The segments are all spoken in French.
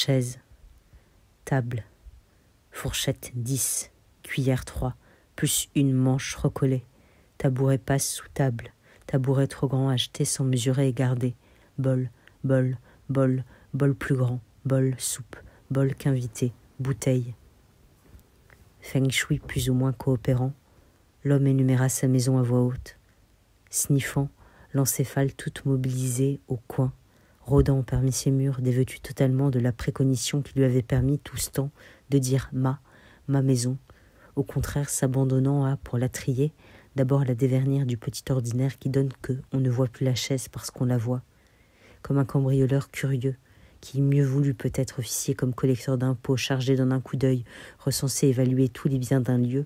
chaise, table, fourchette 10, cuillère 3, plus une manche recollée, tabouret passe sous table, tabouret trop grand acheté sans mesurer et garder, bol, bol, bol, bol plus grand, bol, soupe, bol qu'invité, bouteille. Feng shui plus ou moins coopérant, l'homme énuméra sa maison à voix haute. Sniffant, l'encéphale toute mobilisée au coin, rôdant parmi ses murs, dévêtu totalement de la préconition qui lui avait permis tout ce temps de dire « ma maison », au contraire s'abandonnant à, pour la trier, d'abord la dévernir du petit ordinaire qui donne que on ne voit plus la chaise parce qu'on la voit, comme un cambrioleur curieux, qui mieux voulu peut-être officier comme collecteur d'impôts chargé d'un coup d'œil, recenser et évaluer tous les biens d'un lieu,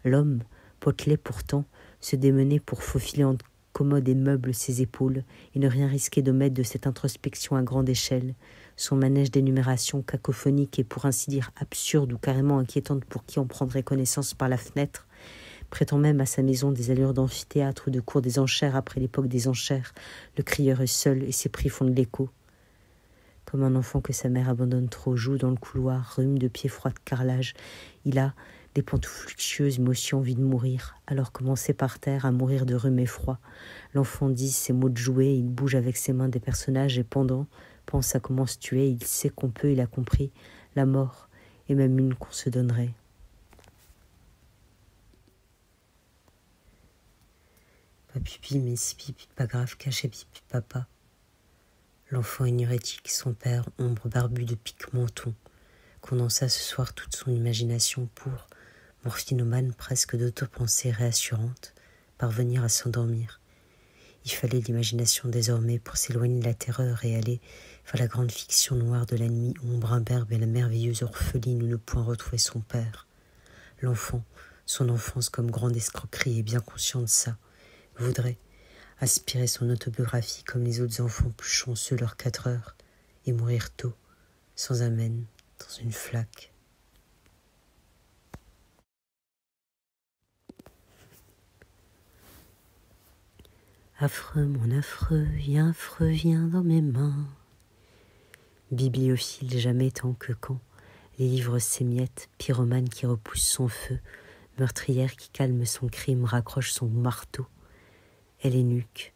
l'homme, potelé pourtant, se démenait pour faufiler en commode et meuble ses épaules et ne rien risquer d'omettre de cette introspection à grande échelle, son manège d'énumération cacophonique et pour ainsi dire absurde ou carrément inquiétante pour qui en prendrait connaissance par la fenêtre, prêtant même à sa maison des allures d'amphithéâtre ou de cour des enchères après l'époque des enchères, le crieur est seul et ses prix font de l'écho. Comme un enfant que sa mère abandonne trop, joue dans le couloir, rhume de pieds froids de carrelage, il a des pantoufles luxueuses mais aussi envie de mourir, alors commencé par terre à mourir de rhume et froid. L'enfant dit ses mots de jouet, il bouge avec ses mains des personnages et pendant, pense à comment se tuer, il sait qu'on peut, il a compris, la mort, et même une qu'on se donnerait. Pas pipi, mais si pipi, pas grave, caché pipi, papa. L'enfant énurétique, son père, ombre barbu de pique menton, condensa ce soir toute son imagination pour, morphinomane presque d'autopensée réassurante, parvenir à s'endormir. Il fallait l'imagination désormais pour s'éloigner de la terreur et aller vers la grande fiction noire de la nuit, ombre imberbe et la merveilleuse orpheline où ne point retrouver son père. L'enfant, son enfance comme grande escroquerie et bien conscient de ça, voudrait aspirer son autobiographie comme les autres enfants plus chanceux leurs 4 heures et mourir tôt, sans amène, dans une flaque. Affreux, mon affreux vient dans mes mains. Bibliophile jamais tant que quand, les livres s'émiettent, pyromane qui repousse son feu, meurtrière qui calme son crime, raccroche son marteau. Elle est nuque,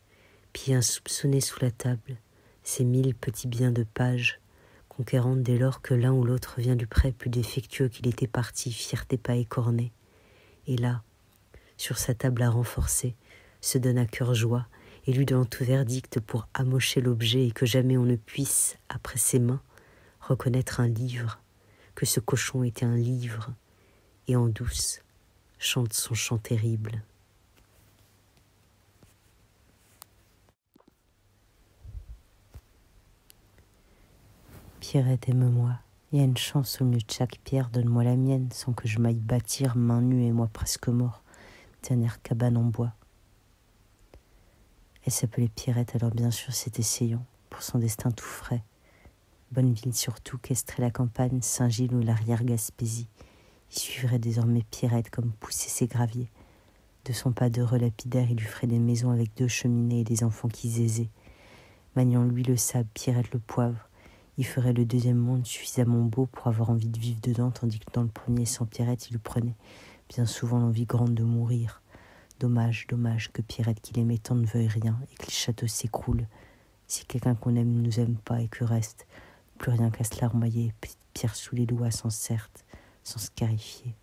pied insoupçonné sous la table, ses 1000 petits biens de pages, conquérante dès lors que l'un ou l'autre vient du près plus défectueux qu'il était parti, fierté pas écornée. Et là, sur sa table à renforcer, se donne à cœur joie, élu devant tout verdict pour amocher l'objet et que jamais on ne puisse, après ses mains, reconnaître un livre, que ce cochon était un livre, et en douce, chante son chant terrible. Pierrette, aime-moi, il y a une chance au milieu de chaque pierre, donne-moi la mienne, sans que je m'aille bâtir, main nue et moi presque mort, dernière cabane en bois. Elle s'appelait Pierrette, alors bien sûr c'est essayant, pour son destin tout frais. Bonneville surtout, qu'estrait la campagne, Saint-Gilles ou l'arrière-Gaspésie. Il suivrait désormais Pierrette comme pousser ses graviers. De son pas d'heureux lapidaire, il lui ferait des maisons avec 2 cheminées et des enfants qui zézaient. Maniant lui le sable, Pierrette le poivre. Il ferait le 2e monde suffisamment beau pour avoir envie de vivre dedans, tandis que dans le premier, sans Pierrette, il lui prenait bien souvent l'envie grande de mourir. Dommage que Pierrette qu'il aimait tant ne veuille rien et que le château s'écroule. Si quelqu'un qu'on aime ne nous aime pas et que reste plus rien qu'à se larmoyer, petite pierre sous les doigts sans se scarifier.